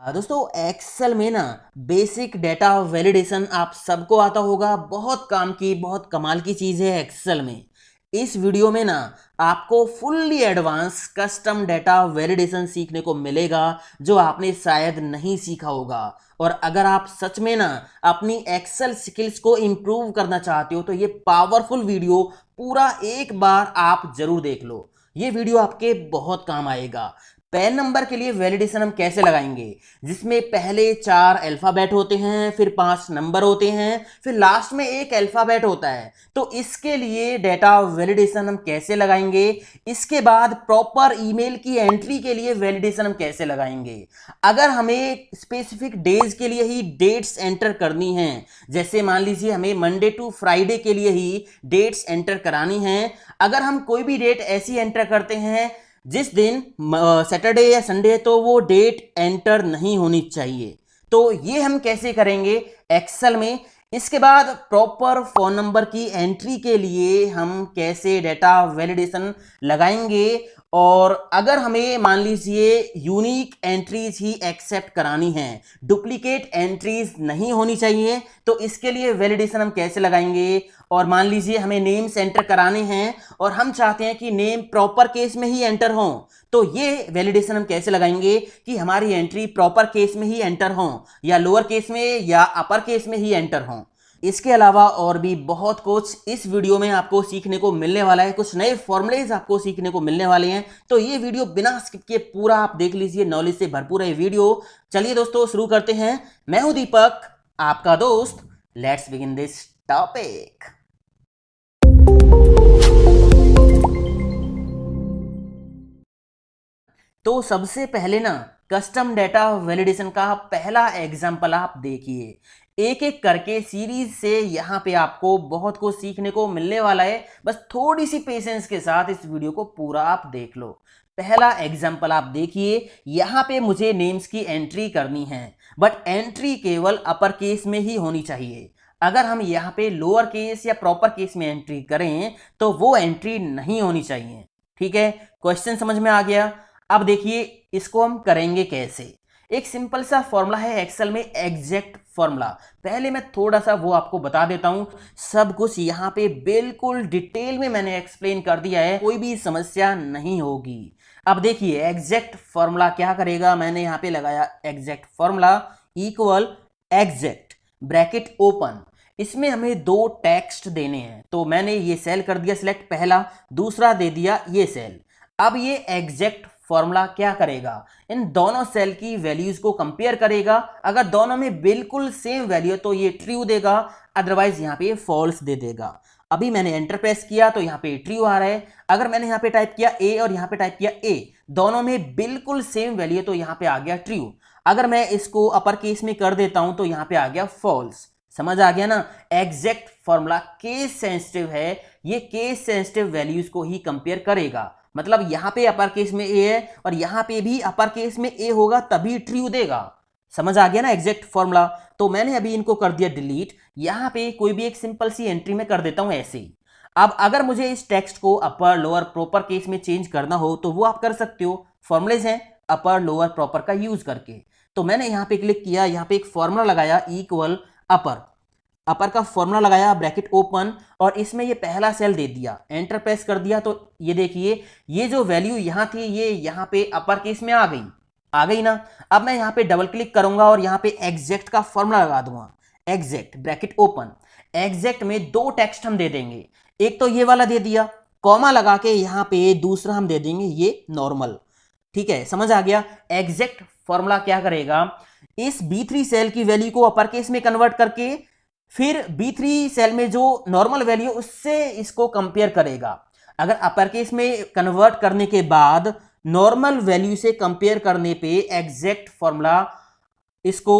दोस्तों एक्सेल में ना बेसिक डेटा वैलिडेशन आप सबको आता होगा। बहुत काम की बहुत कमाल की चीज़ है एक्सेल में। इस वीडियो में ना आपको fully advance custom data validation सीखने को मिलेगा जो आपने शायद नहीं सीखा होगा। और अगर आप सच में ना अपनी एक्सेल स्किल्स को इम्प्रूव करना चाहते हो तो ये पावरफुल वीडियो पूरा एक बार आप जरूर देख लो। ये वीडियो आपके बहुत काम आएगा। पैन नंबर के लिए वैलिडेशन हम कैसे लगाएंगे, जिसमें पहले 4 अल्फाबेट होते हैं, फिर 5 नंबर होते हैं, फिर लास्ट में एक अल्फाबेट होता है। तो इसके लिए डेटा वैलिडेशन हम कैसे लगाएंगे, इसके बाद प्रॉपर ईमेल की एंट्री के लिए वैलिडेशन हम कैसे लगाएंगे। अगर हमें स्पेसिफिक डेज के लिए ही डेट्स एंटर करनी है, जैसे मान लीजिए हमें मंडे टू फ्राइडे के लिए ही डेट्स एंटर करानी है। अगर हम कोई भी डेट ऐसी एंटर करते हैं जिस दिन सैटरडे या संडे है तो वो डेट एंटर नहीं होनी चाहिए। तो ये हम कैसे करेंगे एक्सेल में। इसके बाद प्रॉपर फोन नंबर की एंट्री के लिए हम कैसे डेटा वैलिडेशन लगाएंगे। और अगर हमें मान लीजिए यूनिक एंट्रीज ही एक्सेप्ट करानी है, डुप्लीकेट एंट्रीज नहीं होनी चाहिए, तो इसके लिए वैलिडेशन हम कैसे लगाएंगे। और मान लीजिए हमें नेम्स एंटर कराने हैं और हम चाहते हैं कि नेम प्रॉपर केस में ही एंटर हो, तो ये वैलिडेशन हम कैसे लगाएंगे कि हमारी एंट्री प्रॉपर केस में ही एंटर हो या लोअर केस में या अपर केस में ही एंटर हो। इसके अलावा और भी बहुत कुछ इस वीडियो में आपको सीखने को मिलने वाला है। कुछ नए फॉर्मूलेज आपको सीखने को मिलने वाले हैं, तो ये वीडियो बिना स्किप किए पूरा आप देख लीजिए। नॉलेज से भरपूर है ये वीडियो। चलिए दोस्तों शुरू करते हैं। मैं हूं दीपक, आपका दोस्त। Let's begin this topic. तो सबसे पहले ना कस्टम डेटा वैलिडेशन का पहला एग्जांपल आप देखिए। एक एक करके सीरीज से यहाँ पे आपको बहुत कुछ सीखने को मिलने वाला है। बस थोड़ी सी पेशेंस के साथ इस वीडियो को पूरा आप देख लो। पहला एग्जांपल आप देखिए। यहाँ पे मुझे नेम्स की एंट्री करनी है, बट एंट्री केवल अपर केस में ही होनी चाहिए। अगर हम यहाँ पे लोअर केस या प्रॉपर केस में एंट्री करें तो वो एंट्री नहीं होनी चाहिए। ठीक है, क्वेश्चन समझ में आ गया। अब देखिए इसको हम करेंगे कैसे। एक सिंपल सा फॉर्मूला है एक्सेल में, एग्जैक्ट फॉर्मूला। पहले मैं थोड़ा सा वो आपको बता देता हूं। सब कुछ यहाँ पे बिल्कुल डिटेल में मैंने एक्सप्लेन कर दिया है, कोई भी समस्या नहीं होगी। अब देखिए एग्जैक्ट फॉर्मूला क्या करेगा। मैंने यहाँ पे लगाया exact formula equal exact bracket open. इसमें हमें दो टेक्स्ट देने हैं, तो मैंने ये सेल कर दिया सिलेक्ट पहला, दूसरा दे दिया ये सेल। अब ये एग्जैक्ट फॉर्मूला क्या करेगा, इन दोनों सेल की वैल्यूज को कंपेयर करेगा। अगर दोनों में बिल्कुल सेम वैल्यू है तो ये ट्रू देगा, अदरवाइज यहाँ पे फॉल्स दे देगा। अभी मैंने एंटर प्रेस किया तो यहाँ पे ट्रू आ रहा है। अगर मैंने यहाँ पे टाइप किया ए और यहाँ पे टाइप किया ए, दोनों में बिल्कुल सेम वैल्यू है तो यहाँ पे आ गया ट्रू। अगर मैं इसको अपर केस में कर देता हूं तो यहाँ पे आ गया फॉल्स। समझ आ गया ना। एग्जैक्ट फॉर्मूला केस सेंसिटिव है, ये केस सेंसिटिव वैल्यूज को ही कंपेयर करेगा। मतलब यहां पे अपर केस में ए है और यहां पे भी अपर केस में ए होगा तभी ट्रू देगा। समझ आ गया ना एग्जैक्ट फॉर्मूला। तो मैंने अभी इनको कर दिया डिलीट। यहां पे कोई भी एक सिंपल सी एंट्री में कर देता हूं ऐसे ही। अब अगर मुझे इस टेक्स्ट को अपर लोअर प्रॉपर केस में चेंज करना हो तो वो आप कर सकते हो। फॉर्मुलेज हैं अपर लोअर प्रॉपर का यूज करके। तो मैंने यहां पे क्लिक किया, यहां पे एक फॉर्मूला लगाया इक्वल अपर। अपर का फॉर्मूला लगाया ब्रैकेट ओपन और इसमें ये पहला सेल दे दिया, एंटर प्रेस कर दिया। तो ये देखिए ये जो वैल्यू यहां थी ये यहां पे अपर केस में आ गई ना। अब मैं यहां पे डबल क्लिक करूंगा और यहां पे एग्जैक्ट का फॉर्मूला लगा दूंगा, एग्जैक्ट ब्रैकेट ओपन। एग्जैक्ट में दो टेक्स्ट हम दे देंगे, एक तो ये वाला दे दिया कॉमा लगा के, यहां पे दूसरा हम दे देंगे ये नॉर्मल। ठीक है, समझ आ गया। एग्जैक्ट फॉर्मूला क्या करेगा, इस B3 सेल की वैल्यू को अपर केस में कन्वर्ट करके फिर B3 सेल में जो नॉर्मल वैल्यू उससे इसको कंपेयर करेगा। अगर अपर केस में कन्वर्ट करने के बाद नॉर्मल वैल्यू से कंपेयर करने पे एग्जैक्ट फॉर्मूला इसको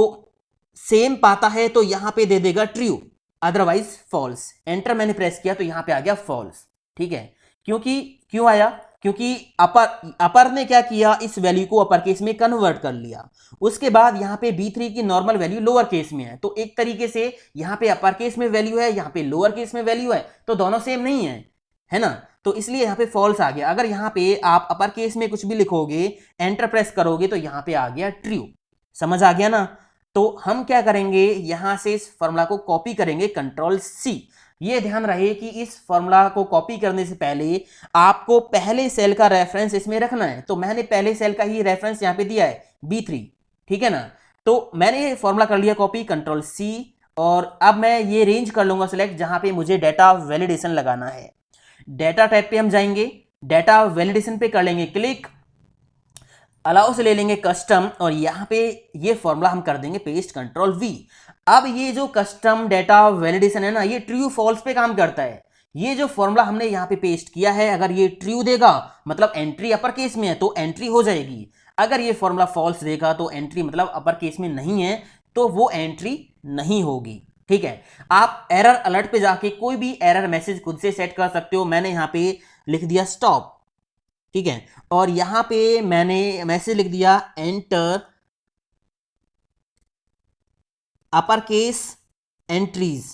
सेम पाता है तो यहां पे दे देगा ट्रू, अदरवाइज फॉल्स। एंटर मैंने प्रेस किया तो यहां पे आ गया फॉल्स। ठीक है, क्यों आया, क्योंकि अपर ने क्या किया, इस वैल्यू को अपर केस में कन्वर्ट कर लिया। उसके बाद यहाँ पे B3 की नॉर्मल वैल्यू लोअर केस में है, तो एक तरीके से यहाँ पे अपर केस में वैल्यू है, यहाँ पे लोअर केस में वैल्यू है, तो दोनों सेम नहीं है ना। तो इसलिए यहाँ पे फॉल्स आ गया। अगर यहाँ पे आप अपर केस में कुछ भी लिखोगे, एंटर प्रेस करोगे तो यहाँ पे आ गया ट्रू। समझ आ गया ना। तो हम क्या करेंगे, यहां से इस फॉर्मूला को कॉपी करेंगे, कंट्रोल सी। ये ध्यान रहे कि इस फॉर्मूला को कॉपी करने से पहले आपको पहले सेल का रेफरेंस इसमें रखना है। तो मैंने पहले सेल का ही रेफरेंस यहां पे दिया है B3, ठीक है ना। तो मैंने ये फॉर्मूला कर लिया कॉपी, कंट्रोल सी, और अब मैं ये रेंज कर लूंगा सिलेक्ट जहां पे मुझे डेटा वैलिडेशन लगाना है। डेटा टाइप पे हम जाएंगे, डेटा वैलिडेशन पे कर लेंगे क्लिक, अलाउ से ले लेंगे कस्टम, और यहां पे ये फॉर्मूला हम कर देंगे पेस्ट, कंट्रोल वी। अब ये जो कस्टम डेटा वैलिडेशन है ना, ये ट्रू फॉल्स पे काम करता है। ये जो फॉर्मूला हमने यहां पे पेस्ट किया है, अगर ये ट्रू देगा मतलब एंट्री अपर केस में है तो एंट्री हो जाएगी। अगर ये फॉर्मूला फॉल्स देगा तो एंट्री मतलब अपर केस में नहीं है तो वो एंट्री नहीं होगी, ठीक है। आप एरर अलर्ट पे जाके कोई भी एरर मैसेज खुद से सेट कर सकते हो। मैंने यहां पे लिख दिया स्टॉप, ठीक है, और यहां पे मैंने मैसेज लिख दिया enter upper case entries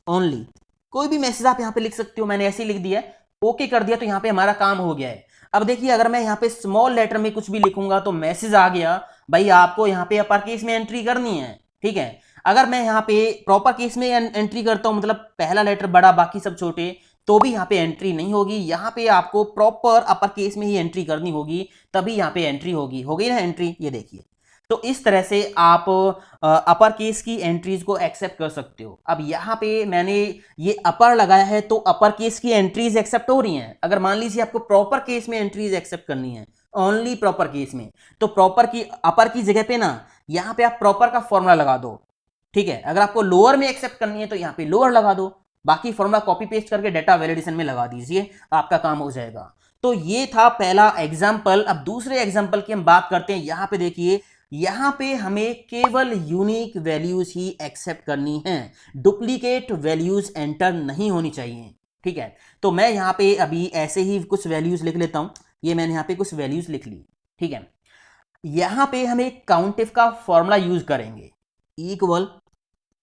only. कोई भी मैसेज आप यहां पे लिख सकते हो, मैंने ऐसे ही लिख दिया, ओके कर दिया, तो यहां पे हमारा काम हो गया है। अब देखिए अगर मैं यहां पे स्मॉल लेटर में कुछ भी लिखूंगा तो मैसेज आ गया, भाई आपको यहां पे अपर केस में एंट्री करनी है, ठीक है। अगर मैं यहां पे प्रॉपर केस में एंट्री करता हूं, मतलब पहला लेटर बड़ा बाकी सब छोटे, तो भी यहां पे एंट्री नहीं होगी। यहां पे आपको प्रॉपर अपर केस में ही एंट्री करनी होगी, तभी यहां पे एंट्री होगी। हो गई ना एंट्री, ये देखिए। तो इस तरह से आप अपर केस की एंट्रीज को एक्सेप्ट कर सकते हो। अब यहां पे मैंने ये अपर लगाया है तो अपर केस की एंट्रीज एक्सेप्ट हो रही हैं। अगर मान लीजिए आपको प्रॉपर केस में एंट्रीज एक्सेप्ट करनी है, ओनली प्रॉपर केस में, तो प्रॉपर की अपर की जगह पे ना यहां पे आप प्रॉपर का फॉर्मूला लगा दो, ठीक है। अगर आपको लोअर में एक्सेप्ट करनी है तो यहां पे लोअर लगा दो, बाकी फॉर्मूला कॉपी पेस्ट करके डेटा वैलिडेशन में लगा दीजिए, आपका काम हो जाएगा। तो ये था पहला एग्जाम्पल। अब दूसरे एग्जाम्पल की हम बात करते हैं। यहां पे देखिए, यहां पे हमें केवल यूनिक वैल्यूज ही एक्सेप्ट करनी है, डुप्लीकेट वैल्यूज एंटर नहीं होनी चाहिए, ठीक है। तो मैं यहां पे अभी ऐसे ही कुछ वैल्यूज लिख लेता हूं। ये मैंने यहां पे कुछ वैल्यूज लिख ली, ठीक है। यहां पे हमें काउंट इफ का फॉर्मूला यूज करेंगे, इक्वल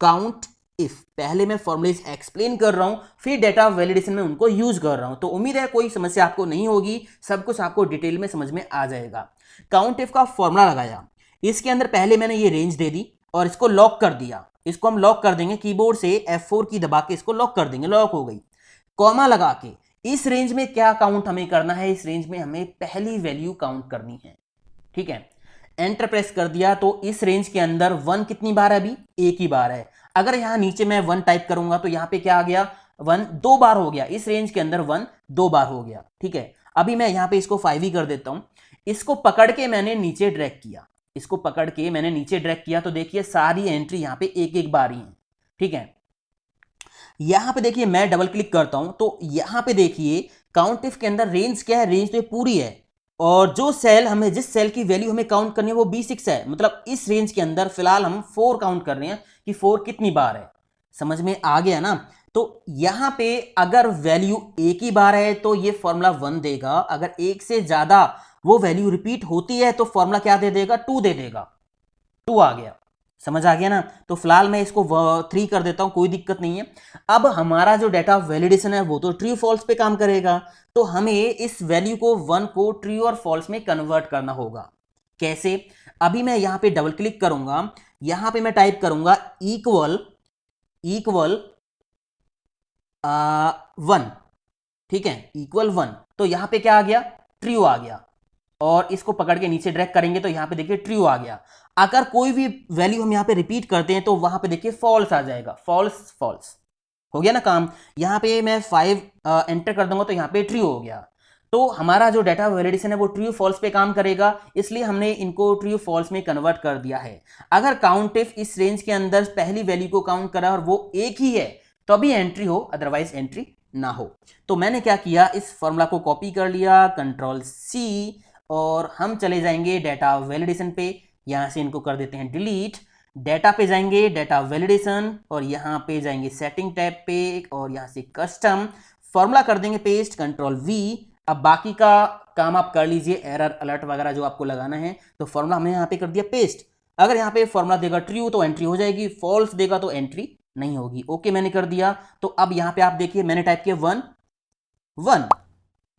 काउंट इफ। पहले मैं फॉर्मूलेज एक्सप्लेन कर रहा हूं, फिर डेटा वैलिडेशन में उनको यूज कर रहा हूं। तो उम्मीद है कोई समस्या आपको नहीं होगी, सब कुछ आपको डिटेल में समझ में आ जाएगा। काउंट इफ का फॉर्मूला लगाया, इसके अंदर पहले मैंने ये रेंज दे दी और इसको लॉक कर दिया। इसको हम लॉक कर देंगे, कीबोर्ड से F4 की दबा के इसको लॉक कर देंगे, लॉक हो गई। कॉमा लगा के इस रेंज में क्या काउंट हमें करना है, इस रेंज में हमें पहली वैल्यू काउंट करनी है, ठीक है। एंटर प्रेस कर दिया तो इस रेंज के अंदर 1 कितनी बार है, अभी एक ही बार है। अगर यहां नीचे मैं 1 टाइप करूंगा तो यहां पे क्या आ गया, 1 दो बार हो गया। इस रेंज के अंदर 1 दो बार हो गया, ठीक है। अभी मैं यहां पे इसको 5 ही कर देता हूं। इसको पकड़ के मैंने नीचे ड्रैग किया, इसको पकड़ के मैंने नीचे ड्रैग किया, तो देखिए सारी एंट्री यहां पे एक एक बार ही है, ठीक है। यहां पे देखिए मैं डबल क्लिक करता हूं तो यहां पे देखिए काउंट इफ के अंदर रेंज क्या है, रेंज तो ये पूरी है, और जो सेल हमें, जिस सेल की वैल्यू हमें काउंट करनी है वो B6 है। मतलब इस रेंज के अंदर फिलहाल हम 4 काउंट कर रहे हैं कि 4 कितनी बार है। समझ में आ गया ना। तो यहां पे अगर वैल्यू एक ही बार है तो ये फॉर्मूला 1 देगा, अगर एक से ज्यादा वो वैल्यू रिपीट होती है तो फॉर्मूला क्या दे देगा, 2 दे देगा। 2 आ गया, समझ आ गया ना। तो फिलहाल मैं इसको 3 कर देता हूं, कोई दिक्कत नहीं है। अब हमारा जो डेटा वैलिडेशन है वो तो ट्रू फॉल्स पे काम करेगा, तो हमें इस वैल्यू को 1 को ट्रू और फॉल्स में कन्वर्ट करना होगा। कैसे, अभी मैं यहां पे डबल क्लिक करूंगा, यहां पे मैं टाइप करूंगा इक्वल इक्वल 1, ठीक है, इक्वल 1। तो यहां पे क्या आ गया, ट्रू आ गया, और इसको पकड़ के नीचे ड्रैग करेंगे तो यहां पे देखिए ट्रू आ गया। अगर कोई भी वैल्यू हम यहां पे रिपीट करते हैं तो वहां पे देखिए फॉल्स आ जाएगा, फॉल्स फॉल्स। हो गया ना काम। यहां पे मैं 5 एंटर कर दूंगा तो यहां पे ट्रू हो गया। तो हमारा जो डेटा वैलिडेशन है वो ट्रू फॉल्स पे काम करेगा, इसलिए हमने इनको ट्रू फॉल्स में कन्वर्ट कर दिया है। अगर काउंट इफ इस रेंज के अंदर पहली वैल्यू को काउंट करा और वो एक ही है तो अभी एंट्री हो, अदरवाइज एंट्री ना हो। तो मैंने क्या किया, इस फॉर्मूला को कॉपी कर लिया, कंट्रोल सी, और हम चले जाएंगे डेटा वैलिडेशन पे। यहां से इनको कर देते हैं डिलीट, डेटा पे जाएंगे, डेटा वैलिडेशन, और यहां पे जाएंगे सेटिंग टैब पे, और यहां से कस्टम फॉर्मूला कर देंगे पेस्ट, कंट्रोल वी। अब बाकी का काम आप कर लीजिए, एरर अलर्ट वगैरह जो आपको लगाना है। तो फॉर्मूला हमने यहां पे कर दिया पेस्ट। अगर यहां पे फॉर्मूला देगा ट्रू तो एंट्री हो जाएगी, फॉल्स देगा तो एंट्री नहीं होगी। ओके मैंने कर दिया। तो अब यहां पे आप देखिए मैंने टाइप किया 1 1,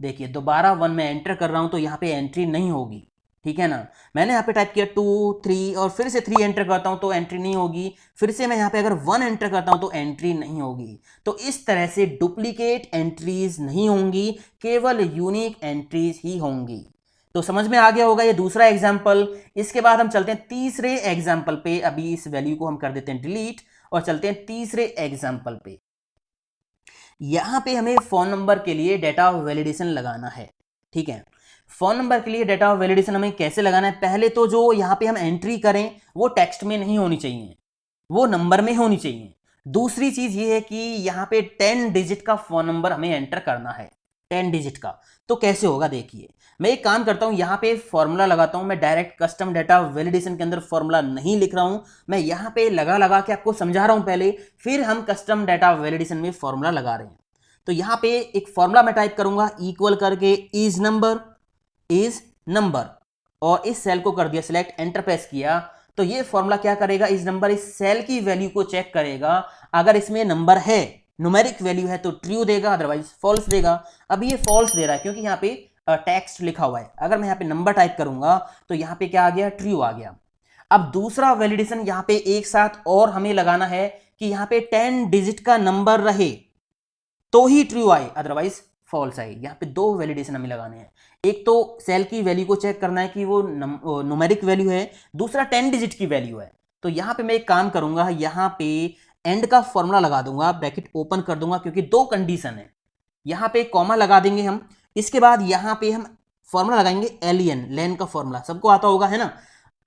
देखिए दोबारा 1 में एंटर कर रहा हूं तो यहां पे एंट्री नहीं होगी, ठीक है ना। मैंने यहाँ पे टाइप किया 2 3 और फिर से 3 एंटर करता हूँ तो एंट्री नहीं होगी, फिर से मैं यहाँ पे अगर 1 एंटर करता हूँ तो एंट्री नहीं होगी। तो इस तरह से डुप्लीकेट एंट्रीज नहीं होंगी, केवल यूनिक एंट्रीज ही होंगी। तो समझ में आ गया होगा ये दूसरा एग्जाम्पल। इसके बाद हम चलते हैं तीसरे एग्जाम्पल पे। अभी इस वैल्यू को हम कर देते हैं डिलीट और चलते हैं तीसरे एग्जाम्पल पे। यहां पे हमें फोन नंबर के लिए डेटा वैलिडेशन लगाना है। ठीक है, फोन नंबर के लिए डेटा वैलिडेशन हमें कैसे लगाना है? पहले तो जो यहां पे हम एंट्री करें वो टेक्स्ट में नहीं होनी चाहिए, वो नंबर में होनी चाहिए। दूसरी चीज ये है कि यहां पे 10 डिजिट का फोन नंबर हमें एंटर करना है, 10 डिजिट का। तो कैसे होगा देखिए, मैं एक काम करता हूं, यहां पे फॉर्मूला लगाता हूं। मैं डायरेक्ट कस्टम डेटा वैलिडेशन के अंदर फॉर्मूला नहीं लिख रहा हूं, मैं यहां पे लगा के आपको समझा रहा हूं पहले, फिर हम कस्टम डेटा वैलिडेशन में फॉर्मूला लगा रहे हैं। तो यहां पे एक फॉर्मूला मैं टाइप करूंगा, इक्वल करके इज नंबर, और इस सेल को कर दिया सिलेक्ट, एंटर प्रेस किया। तो ये फॉर्मूला क्या करेगा, इस नंबर इस सेल की वैल्यू को चेक करेगा। अगर इसमें नंबर है, न्यूमेरिक वैल्यू है तो ट्रू देगा, अदरवाइज फॉल्स देगा। अभी ये फॉल्स दे रहा है क्योंकि यहाँ पे टेक्स्ट लिखा हुआ है। अगर मैं यहाँ पे नंबर टाइप करूंगा तो यहाँ पे क्या आ गया, ट्रू आ गया। अब दूसरा वैलिडेशन यहाँ पे एक साथ और हमें लगाना है कि यहाँ पे 10 डिजिट का नंबर रहे तो ही ट्रू आए, अदरवाइज फॉल्स आए। यहाँ पे दो वैलिडेशन हमें लगाने हैं। एक तो सेल की वैल्यू को चेक करना है कि वो न्यूमेरिक वैल्यू है, दूसरा 10 डिजिट की वैल्यू है। तो यहाँ पे मैं एक काम करूंगा, यहाँ पे एंड का फॉर्मूला लगा दूंगा, ब्रैकेट ओपन कर दूंगा क्योंकि दो कंडीशन है। यहाँ पे कॉमा लगा देंगे हम, इसके बाद यहाँ पे हम फॉर्मूला लगाएंगे एलियन, लेन का फॉर्मूला सबको आता होगा है ना।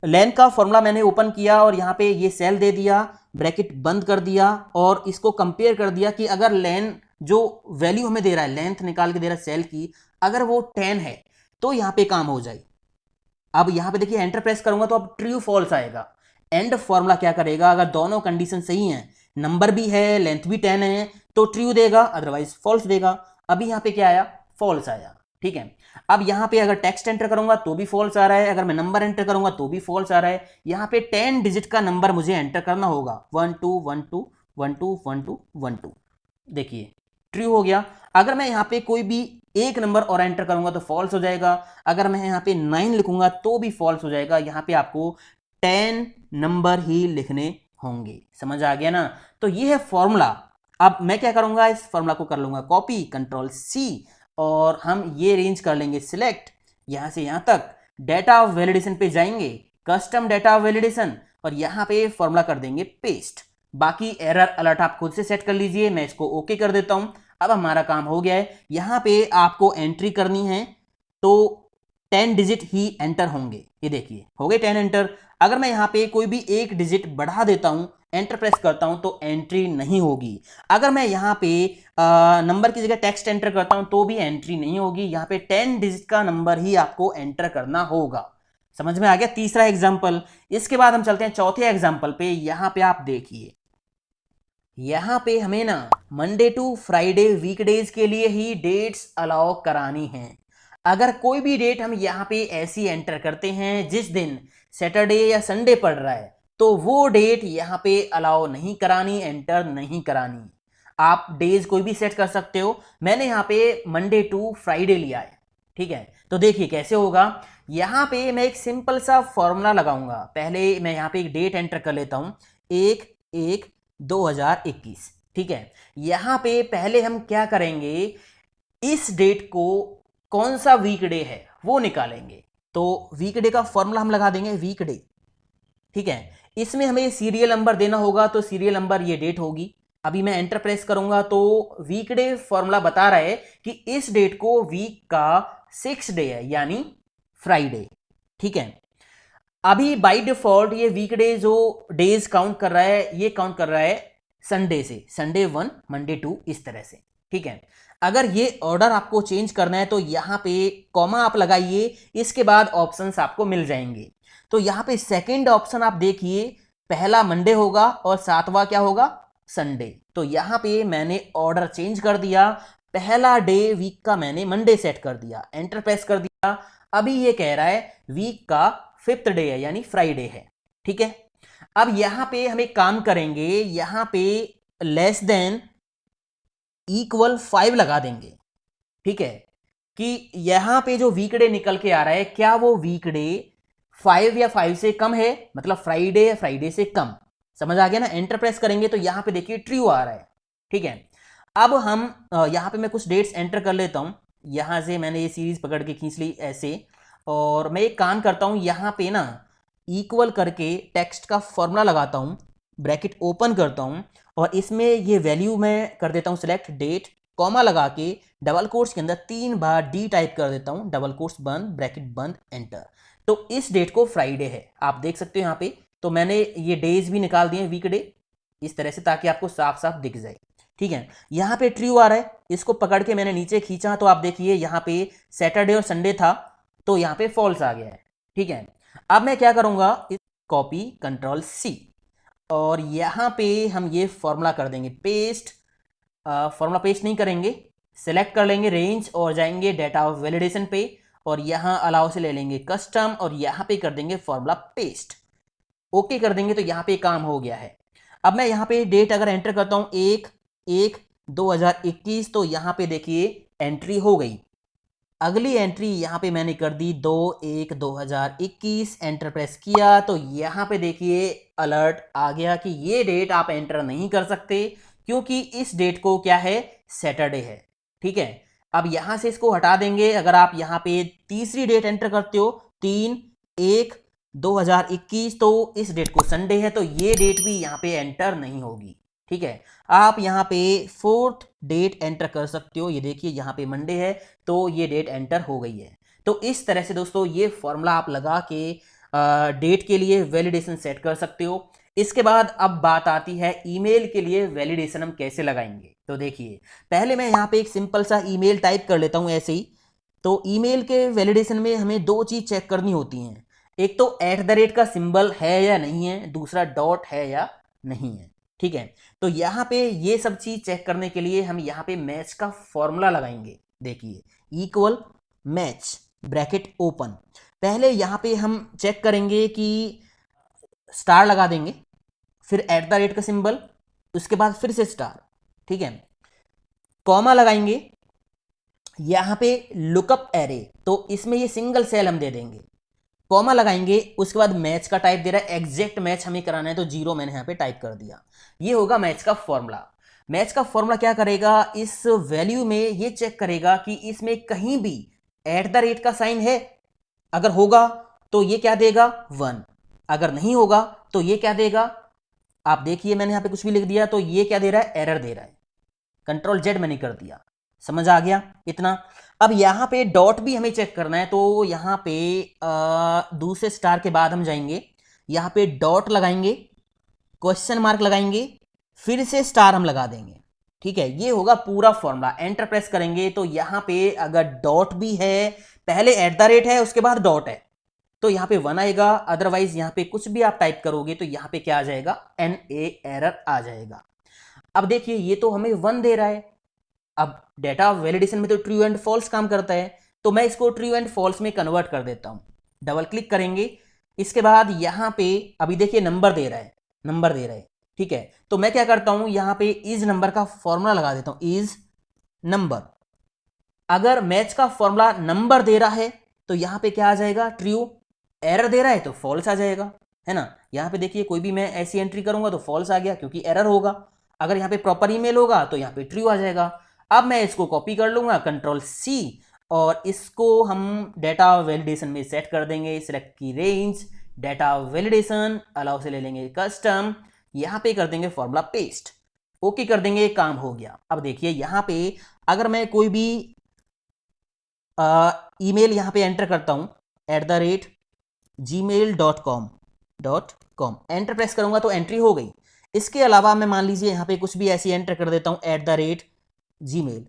लेन का फॉर्मूला मैंने ओपन किया और यहाँ पे ये सेल दे दिया, ब्रैकेट बंद कर दिया और इसको कंपेयर कर दिया कि अगर लेन जो वैल्यू हमें दे रहा है, लेंथ निकाल के दे रहा है सेल की, अगर वो 10 है तो यहाँ पे काम हो जाए। अब यहाँ पे देखिए एंटर प्रेस करूंगा तो अब ट्रू फॉल्स आएगा। एंड फॉर्मूला क्या करेगा, अगर दोनों कंडीशन सही हैं, नंबर भी है लेंथ भी 10 है तो ट्रू देगा, अदरवाइज फॉल्स देगा। अभी यहाँ पे क्या आया, फॉल्स आया। ठीक है, अब यहाँ पे अगर टेक्स्ट एंटर करूंगा तो भी फॉल्स आ रहा है, अगर मैं नंबर एंटर करूंगा तो भी फॉल्स आ रहा है। यहाँ पे 10 डिजिट का नंबर मुझे एंटर करना होगा, 1 2 1 2 1 2 1 2 1 2। देखिए ट्रू हो गया। अगर मैं यहाँ पे कोई भी एक नंबर और एंटर करूंगा तो फॉल्स हो जाएगा, अगर मैं यहाँ पे 9 लिखूंगा तो भी फॉल्स हो जाएगा। यहाँ पे आपको 10 नंबर ही लिखने होंगे। समझ आ गया ना। तो ये है फॉर्मूला। अब मैं क्या करूंगा, इस फॉर्मूला को कर लूंगा कॉपी, कंट्रोल सी, और हम ये रेंज कर लेंगे सिलेक्ट, यहां से यहां तक। डेटा वैलिडेशन पे जाएंगे, कस्टम डेटा वैलिडेशन, और यहां पे फॉर्मूला कर देंगे पेस्ट। बाकी एरर अलर्ट आप खुद से सेट कर लीजिए, मैं इसको ओके कर देता हूं। अब हमारा काम हो गया है। यहां पे आपको एंट्री करनी है तो 10 डिजिट ही एंटर होंगे। ये देखिए हो गए 10 एंटर। अगर मैं यहाँ पे कोई भी एक डिजिट बढ़ा देता हूं, एंटर प्रेस करता हूं तो एंट्री नहीं होगी। अगर मैं यहाँ पे नंबर की जगह टेक्स्ट एंटर करता हूं तो भी एंट्री नहीं होगी। यहाँ पे 10 डिजिट का नंबर ही आपको एंटर करना होगा। समझ में आ गया तीसरा एग्जाम्पल। इसके बाद हम चलते हैं चौथे एग्जाम्पल पे। यहां पे आप देखिए, यहां पे हमें ना मंडे टू फ्राइडे वीकडेज के लिए ही डेट्स अलाउ करानी है। अगर कोई भी डेट हम यहाँ पे ऐसी एंटर करते हैं जिस दिन सैटरडे या संडे पड़ रहा है, तो वो डेट यहाँ पे अलाउ नहीं करानी, एंटर नहीं करानी। आप डेज कोई भी सेट कर सकते हो। मैंने यहाँ पे मंडे टू फ्राइडे लिया है। ठीक है, तो देखिए कैसे होगा। यहाँ पे मैं एक सिंपल सा फॉर्मूला लगाऊंगा। पहले मैं यहाँ पे एक डेट एंटर कर लेता हूँ, 1/1/2021। ठीक है, यहाँ पे पहले हम क्या करेंगे, इस डेट को कौन सा वीकडे है वो निकालेंगे। तो वीकडे का फॉर्मूला हम लगा देंगे वीकडे। ठीक है, इसमें हमें सीरियल नंबर देना होगा, तो सीरियल नंबर ये डेट होगी। अभी मैं एंटर प्रेस करूंगा तो वीकडे फॉर्मूला बता रहा है कि इस डेट को वीक का 6th डे है, यानी फ्राइडे। ठीक है, अभी बाय डिफॉल्ट ये वीकडे जो डेज काउंट कर रहा है, ये काउंट कर रहा है संडे से, संडे 1 मंडे 2 इस तरह से। ठीक है, अगर ये ऑर्डर आपको चेंज करना है तो यहाँ पे कॉमा आप लगाइए, इसके बाद ऑप्शंस आपको मिल जाएंगे। तो यहाँ पे सेकंड ऑप्शन आप देखिए, पहला मंडे होगा और सातवां क्या होगा, संडे। तो यहाँ पे मैंने ऑर्डर चेंज कर दिया, पहला डे वीक का मैंने मंडे सेट कर दिया, एंटर प्रेस कर दिया। अभी ये कह रहा है वीक का 5th डे है, यानी फ्राइडे है। ठीक है, अब यहां पे हम एक काम करेंगे, यहां पे लेस देन इक्वल 5 लगा देंगे। ठीक है, कि यहाँ पे जो वीकडे निकल के आ रहा है क्या वो वीकडे 5 या 5 से कम है, मतलब फ्राइडे या फ्राइडे से कम। समझ आ गया ना। एंटर प्रेस करेंगे तो यहाँ पे देखिए ट्रू आ रहा है। ठीक है, अब हम यहाँ पे मैं कुछ डेट्स एंटर कर लेता हूँ। यहाँ से मैंने ये सीरीज पकड़ के खींच ली ऐसे, और मैं एक काम करता हूँ यहाँ पे ना इक्वल करके टेक्स्ट का फॉर्मूला लगाता हूँ, ब्रैकेट ओपन करता हूँ, और इसमें ये वैल्यू मैं कर देता हूँ सिलेक्ट डेट, कॉमा लगा के डबल कोट्स के अंदर 3 बार डी टाइप कर देता हूँ, डबल कोट्स बंद, ब्रैकेट बंद, एंटर। तो इस डेट को फ्राइडे है, आप देख सकते हो यहाँ पे। तो मैंने ये डेज भी निकाल दिए वीकडे इस तरह से, ताकि आपको साफ साफ दिख जाए। ठीक है, यहाँ पे ट्रू आ रहा है, इसको पकड़ के मैंने नीचे खींचा तो आप देखिए यहाँ पे सैटरडे और संडे था, तो यहाँ पे फॉल्स आ गया है। ठीक है, अब मैं क्या करूँगा, कॉपी कंट्रोल सी, और यहाँ पे हम ये फॉर्मूला कर देंगे पेस्ट। फॉर्मूला पेस्ट नहीं करेंगे, सेलेक्ट कर लेंगे रेंज और जाएंगे डेटा ऑफ वैलिडेशन पे, और यहाँ अलाउ से ले लेंगे कस्टम, और यहाँ पे कर देंगे फॉर्मूला पेस्ट। ओके कर देंगे तो यहाँ पे काम हो गया है। अब मैं यहाँ पे डेट अगर एंटर करता हूँ 1/1/2021, तो यहाँ पे देखिए एंट्री हो गई। अगली एंट्री यहाँ पे मैंने कर दी 2/1/2021, एंटर प्रेस किया तो यहाँ पे देखिए अलर्ट आ गया कि ये डेट आप एंटर नहीं कर सकते, क्योंकि इस डेट को क्या है, सैटरडे है। ठीक है, अब यहाँ से इसको हटा देंगे। अगर आप यहाँ पे तीसरी डेट एंटर करते हो 3/1/2021, तो इस डेट को संडे है, तो ये डेट भी यहाँ पे एंटर नहीं होगी। ठीक है, आप यहाँ पे फोर्थ डेट एंटर कर सकते हो, ये देखिए यहाँ पे मंडे है, तो ये डेट एंटर हो गई है। तो इस तरह से दोस्तों ये फॉर्मूला आप लगा के डेट के लिए वैलिडेशन सेट कर सकते हो। इसके बाद अब बात आती है ईमेल के लिए वैलिडेशन हम कैसे लगाएंगे। तो देखिए पहले मैं यहाँ पे एक सिंपल सा ईमेल टाइप कर लेता हूँ ऐसे ही। तो ईमेल के वैलिडेशन में हमें दो चीज चेक करनी होती हैं, एक तो @ का सिंबल है या नहीं है, दूसरा डॉट है या नहीं है। ठीक है, तो यहाँ पे ये सब चीज चेक करने के लिए हम यहाँ पे मैच का फॉर्मूला लगाएंगे। देखिए इक्वल मैच ब्रैकेट ओपन, पहले यहाँ पे हम चेक करेंगे कि स्टार लगा देंगे, फिर @ का सिंबल, उसके बाद फिर से स्टार। ठीक है, कॉमा लगाएंगे, यहाँ पे लुकअप एरे, तो इसमें ये सिंगल सेल हम दे देंगे, कॉमा लगाएंगे, उसके बाद मैच का टाइप दे रहा है, एग्जैक्ट मैच हमें कराना है तो 0 मैंने यहाँ पे टाइप कर दिया। ये होगा मैच का फॉर्मूला। मैच का फॉर्मूला क्या करेगा, इस वैल्यू में ये चेक करेगा कि इसमें कहीं भी @ का साइन है, अगर होगा तो ये क्या देगा 1, अगर नहीं होगा तो ये क्या देगा, आप देखिए मैंने यहाँ पे कुछ भी लिख दिया तो ये क्या दे रहा है, एरर दे रहा है। Ctrl Z मैंने कर दिया, समझ आ गया इतना। अब यहाँ पे डॉट भी हमें चेक करना है, तो यहाँ पे दूसरे स्टार के बाद हम जाएंगे, यहाँ पे डॉट लगाएंगे, क्वेश्चन मार्क लगाएंगे, फिर से स्टार हम लगा देंगे। ठीक है, ये होगा पूरा फॉर्मूला। एंटर प्रेस करेंगे तो यहाँ पे अगर डॉट भी है, पहले @ है उसके बाद डॉट है, तो यहाँ पे 1 आएगा, अदरवाइज यहाँ पे कुछ भी आप टाइप करोगे तो यहाँ पे क्या आ जाएगा, NA एरर आ जाएगा। अब देखिए ये तो हमें 1 दे रहा है, अब डेटा वैलिडेशन में तो ट्रू एंड फॉल्स काम करता है, तो मैं इसको ट्रू एंड फॉल्स में कन्वर्ट कर देता हूं। डबल क्लिक करेंगे, इसके बाद यहां पे अभी देखिए नंबर दे रहा है, नंबर दे रहा है। ठीक है, तो मैं क्या करता हूं, यहां पे इज नंबर का फॉर्मूला लगा देता हूं, इज नंबर। अगर मैच का फॉर्मूला नंबर दे रहा है तो यहां पे क्या आ जाएगा, ट्रू। एरर दे रहा है तो फॉल्स आ जाएगा, है ना। यहां पे देखिए कोई भी मैं ऐसी एंट्री करूंगा तो फॉल्स आ गया, क्योंकि एरर होगा। अगर यहाँ पे प्रॉपर ईमेल होगा तो यहाँ पे ट्रू आ जाएगा। अब मैं इसको कॉपी कर लूंगा, Ctrl+C, और इसको हम डेटा वैलिडेशन में सेट कर देंगे। सिलेक्ट की रेंज, डेटा वैलिडेशन, अलाउ से ले लेंगे कस्टम, यहाँ पे कर देंगे फॉर्मूला पेस्ट, ओके कर देंगे, काम हो गया। अब देखिए यहाँ पे अगर मैं कोई भी ईमेल यहाँ पे एंटर करता हूँ, @gmail.com, एंटर प्रेस करूंगा तो एंट्री हो गई। इसके अलावा मैं मान लीजिए यहाँ पे कुछ भी ऐसी एंटर कर देता हूँ, @gmail,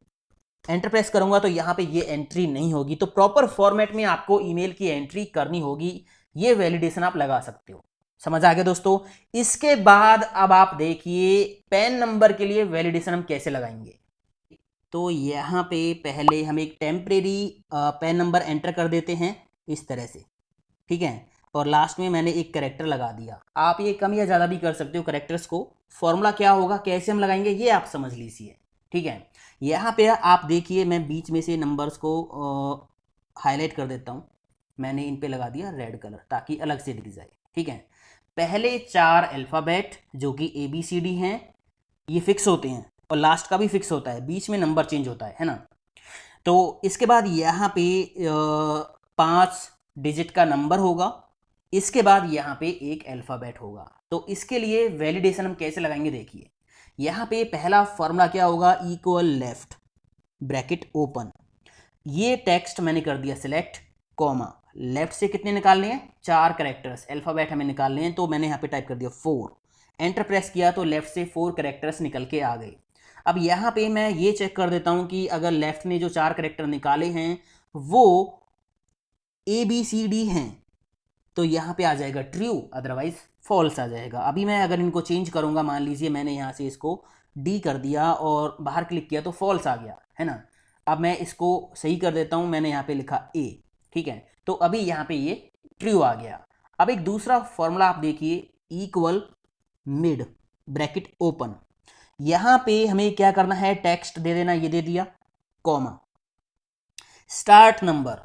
एंटर प्रेस करूंगा तो यहाँ पे ये एंट्री नहीं होगी। तो प्रॉपर फॉर्मेट में आपको ईमेल की एंट्री करनी होगी, ये वैलिडेशन आप लगा सकते हो। समझ आ गया दोस्तों। इसके बाद अब आप देखिए पैन नंबर के लिए वैलिडेशन हम कैसे लगाएंगे। तो यहाँ पे पहले हम एक टेम्परेरी पैन नंबर एंटर कर देते हैं इस तरह से, ठीक है, और लास्ट में मैंने एक कैरेक्टर लगा दिया। आप ये कम या ज़्यादा भी कर सकते हो कैरेक्टर्स को। फॉर्मूला क्या होगा, कैसे हम लगाएंगे, ये आप समझ लीजिए। ठीक है, यहाँ पे आप देखिए, मैं बीच में से नंबर्स को हाईलाइट कर देता हूँ। मैंने इन पे लगा दिया रेड कलर ताकि अलग से दिख जाए। ठीक है, पहले 4 अल्फ़ाबेट जो कि ABCD हैं ये फिक्स होते हैं, और लास्ट का भी फिक्स होता है, बीच में नंबर चेंज होता है ना। तो इसके बाद यहाँ पे 5 डिजिट का नंबर होगा, इसके बाद यहाँ पे एक अल्फ़ाबेट होगा। तो इसके लिए वैलिडेशन हम कैसे लगाएंगे, देखिए यहाँ पे पहला फॉर्मूला क्या होगा, इक्वल लेफ्ट ब्रैकेट ओपन, ये टेक्स्ट मैंने कर दिया सिलेक्ट, कॉमा लेफ्ट से कितने निकालने हैं, 4 कैरेक्टर्स अल्फ़ाबेट हमें निकालने हैं, तो मैंने यहाँ पे टाइप कर दिया 4, एंटर प्रेस किया तो लेफ्ट से 4 कैरेक्टर्स निकल के आ गए। अब यहाँ पे मैं ये चेक कर देता हूँ कि अगर लेफ्ट ने जो 4 कैरेक्टर निकाले हैं वो ABCD हैं तो यहाँ पे आ जाएगा ट्रू, अदरवाइज फॉल्स आ जाएगा। अभी मैं अगर इनको चेंज करूँगा, मान लीजिए मैंने यहाँ से इसको D कर दिया और बाहर क्लिक किया तो फॉल्स आ गया है ना। अब मैं इसको सही कर देता हूँ, मैंने यहाँ पे लिखा A, ठीक है, तो अभी यहाँ पे ये ट्रू आ गया। अब एक दूसरा फॉर्मूला आप देखिए, इक्वल मिड ब्रैकेट ओपन, यहाँ पे हमें क्या करना है, टेक्स्ट दे देना, ये दे दिया, कॉमा स्टार्ट नंबर,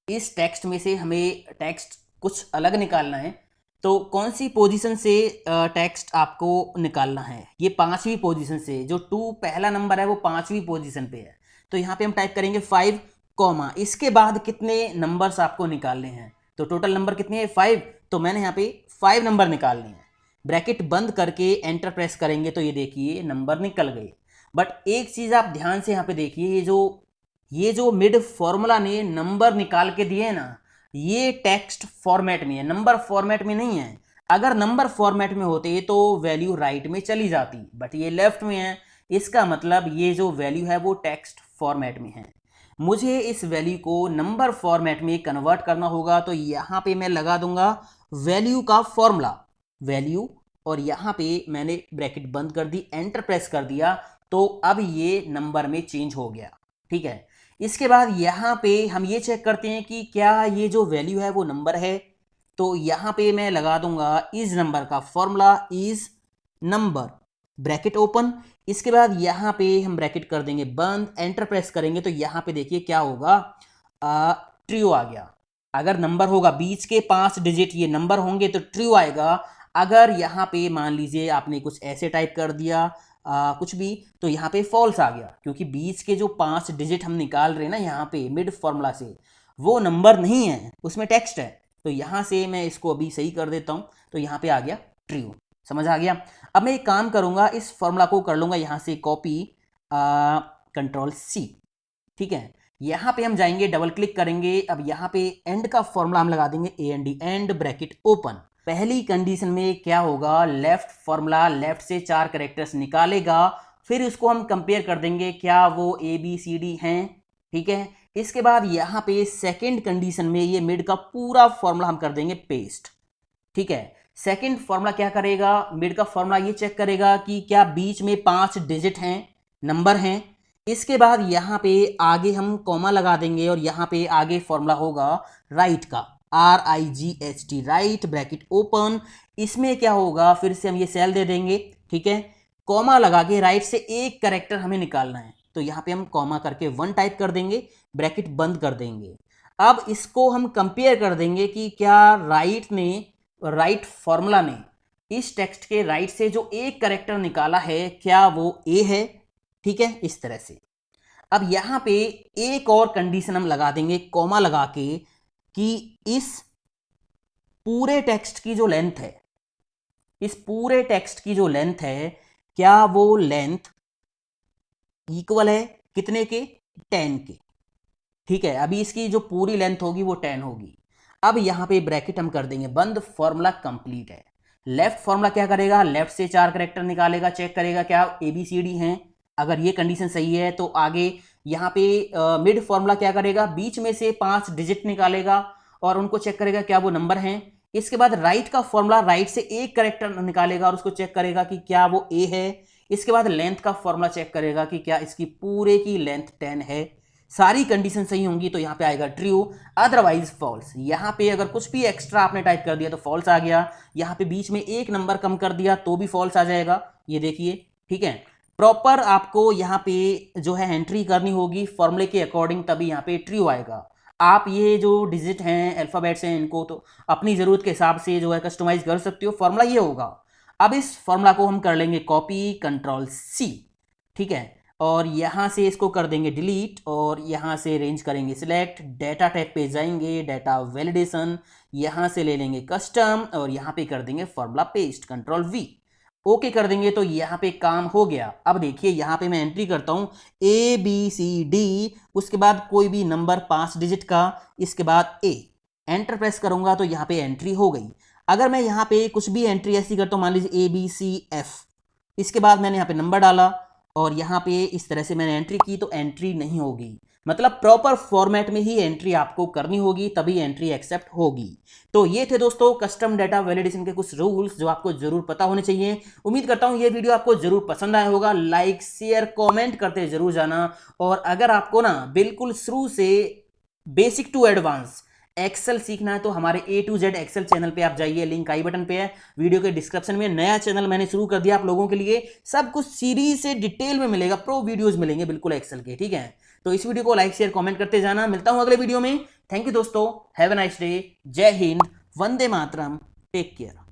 इस टेक्स्ट में से हमें टेक्स्ट कुछ अलग निकालना है, तो कौन सी पोजीशन से टेक्स्ट आपको निकालना है, ये 5वीं पोजीशन से, जो 2 पहला नंबर है वो 5वीं पोजीशन पे है, तो यहाँ पे हम टाइप करेंगे 5, कॉमा इसके बाद कितने नंबर्स आपको निकालने हैं, तो टोटल नंबर कितने हैं 5, तो मैंने यहाँ पे 5 नंबर निकालने हैं, ब्रैकेट बंद करके एंटर प्रेस करेंगे तो ये देखिए नंबर निकल गए। बट एक चीज़ आप ध्यान से यहाँ पे देखिए, ये जो मिड फॉर्मूला ने नंबर निकाल के दिए ना, ये टेक्स्ट फॉर्मेट में है, नंबर फॉर्मेट में नहीं है। अगर नंबर फॉर्मेट में होते तो वैल्यू राइट में चली जाती, बट ये लेफ्ट में है, इसका मतलब ये जो वैल्यू है वो टेक्स्ट फॉर्मेट में है। मुझे इस वैल्यू को नंबर फॉर्मेट में कन्वर्ट करना होगा, तो यहाँ पे मैं लगा दूंगा वैल्यू का फॉर्मूला, वैल्यू, और यहाँ पे मैंने ब्रैकेट बंद कर दी, एंटर प्रेस कर दिया, तो अब ये नंबर में चेंज हो गया। ठीक है, इसके बाद यहाँ पे हम ये चेक करते हैं कि क्या ये जो वैल्यू है वो नंबर है, तो यहाँ पे मैं लगा दूंगा इज नंबर का formula, is number bracket open, इसके बाद यहाँ पे हम ब्रैकेट कर देंगे बंद, एंटर प्रेस करेंगे तो यहाँ पे देखिए क्या होगा, ट्रू आ गया। अगर नंबर होगा, बीच के 5 डिजिट ये नंबर होंगे तो ट्रू आएगा। अगर यहाँ पे मान लीजिए आपने कुछ ऐसे टाइप कर दिया कुछ भी, तो यहाँ पे फॉल्स आ गया, क्योंकि बीच के जो 5 डिजिट हम निकाल रहे हैं ना यहाँ पे मिड फॉर्मूला से, वो नंबर नहीं है, उसमें टेक्स्ट है। तो यहाँ से मैं इसको अभी सही कर देता हूँ, तो यहाँ पे आ गया ट्रू, समझ आ गया। अब मैं एक काम करूँगा, इस फॉर्मूला को कर लूँगा यहाँ से कॉपी, Ctrl+C, ठीक है, यहाँ पे हम जाएंगे, डबल क्लिक करेंगे, अब यहाँ पे एंड का फॉर्मूला हम लगा देंगे AND, एंड ब्रैकेट ओपन। पहली कंडीशन में क्या होगा, लेफ्ट फॉर्मूला लेफ्ट से 4 कैरेक्टर्स निकालेगा, फिर उसको हम कंपेयर कर देंगे क्या वो ABCD हैं, ठीक है। इसके बाद यहाँ पे सेकंड कंडीशन में ये मिड का पूरा फॉर्मूला हम कर देंगे पेस्ट, ठीक है। सेकंड फॉर्मूला क्या करेगा, मिड का फॉर्मूला ये चेक करेगा कि क्या बीच में 5 डिजिट हैं, नंबर हैं। इसके बाद यहाँ पे आगे हम कॉमा लगा देंगे, और यहाँ पे आगे फॉर्मूला होगा राइट का, RIGHT, राइट ब्रैकेट ओपन। इसमें क्या होगा, फिर से हम ये सेल दे देंगे, ठीक है, कॉमा लगा के राइट से एक कैरेक्टर हमें निकालना है, तो यहाँ पे हम कॉमा करके 1 टाइप कर देंगे, ब्रैकेट बंद कर देंगे। अब इसको हम कंपेयर कर देंगे कि क्या राइट फॉर्मूला ने इस टेक्स्ट के राइट से जो एक कैरेक्टर निकाला है क्या वो A है, ठीक है, इस तरह से। अब यहाँ पे एक और कंडीशन हम लगा देंगे कॉमा लगा के कि इस पूरे टेक्स्ट की जो लेंथ है, इस पूरे टेक्स्ट की जो लेंथ है, क्या वो लेंथ इक्वल है कितने के, 10 के, ठीक है। अभी इसकी जो पूरी लेंथ होगी वो 10 होगी। अब यहाँ पे ब्रैकेट हम कर देंगे बंद, फॉर्मूला कंप्लीट है। लेफ्ट फॉर्मूला क्या करेगा, लेफ्ट से 4 कैरेक्टर निकालेगा, चेक करेगा क्या ABCD हैं, अगर ये कंडीशन सही है तो आगे यहाँ पे मिड फॉर्मूला क्या करेगा, बीच में से 5 डिजिट निकालेगा और उनको चेक करेगा क्या वो नंबर हैं। इसके बाद राइट का फॉर्मूला राइट से एक कैरेक्टर निकालेगा और उसको चेक करेगा कि क्या वो A है। इसके बाद लेंथ का फॉर्मूला चेक करेगा कि क्या इसकी पूरे की लेंथ 10 है। सारी कंडीशन सही होंगी तो यहाँ पे आएगा ट्रू, अदरवाइज फॉल्स। यहाँ पे अगर कुछ भी एक्स्ट्रा आपने टाइप कर दिया तो फॉल्स आ गया, यहाँ पे बीच में एक नंबर कम कर दिया तो भी फॉल्स आ जाएगा, ये देखिए, ठीक है। प्रॉपर आपको यहाँ पे जो है एंट्री करनी होगी फॉर्मूले के अकॉर्डिंग, तभी यहाँ पे ट्रू आएगा। आप ये जो डिजिट हैं, अल्फ़ाबेट्स हैं, इनको तो अपनी ज़रूरत के हिसाब से जो है कस्टमाइज कर सकते हो। फॉर्मूला ये होगा। अब इस फॉर्मूला को हम कर लेंगे कॉपी, कंट्रोल सी, ठीक है, और यहाँ से इसको कर देंगे डिलीट, और यहाँ से रेंज करेंगे सिलेक्ट, डेटा टैब पे जाएंगे, डेटा वैलिडेशन, यहाँ से ले लेंगे कस्टम, और यहाँ पे कर देंगे formula paste, control we, okay कर देंगे। तो यहाँ पे काम हो गया। अब देखिए यहाँ पे मैं एंट्री करता हूँ ABCD, उसके बाद कोई भी नंबर 5 डिजिट का, इसके बाद ए, एंटर प्रेस करूंगा तो यहाँ पे एंट्री हो गई। अगर मैं यहाँ पे कुछ भी एंट्री ऐसी करता हूँ, मान लीजिए ABCF, इसके बाद मैंने यहाँ पे नंबर डाला और यहाँ पे इस तरह से मैंने एंट्री की, तो एंट्री नहीं होगी। मतलब प्रॉपर फॉर्मेट में ही एंट्री आपको करनी होगी, तभी एंट्री एक्सेप्ट होगी। तो ये थे दोस्तों कस्टम डेटा वैलिडेशन के कुछ रूल्स जो आपको जरूर पता होने चाहिए। उम्मीद करता हूं ये वीडियो आपको जरूर पसंद आया होगा। लाइक, शेयर, कमेंट करते जरूर जाना। और अगर आपको ना बिल्कुल शुरू से बेसिक टू एडवांस एक्सेल सीखना है तो हमारे A to Z Excel channel पे आप जाइए, लिंक आई बटन पे है, वीडियो के डिस्क्रिप्शन में। नया चैनल मैंने शुरू कर दिया आप लोगों के लिए, सब कुछ सीरीज से डिटेल में मिलेगा, प्रो वीडियोस मिलेंगे बिल्कुल एक्सेल के, ठीक है। तो इस वीडियो को लाइक, शेयर, कमेंट करते जाना। मिलता हूं अगले वीडियो में। थैंक यू दोस्तों, हैव अ नाइस डे, जय हिंद, वंदे मातरम, टेक केयर।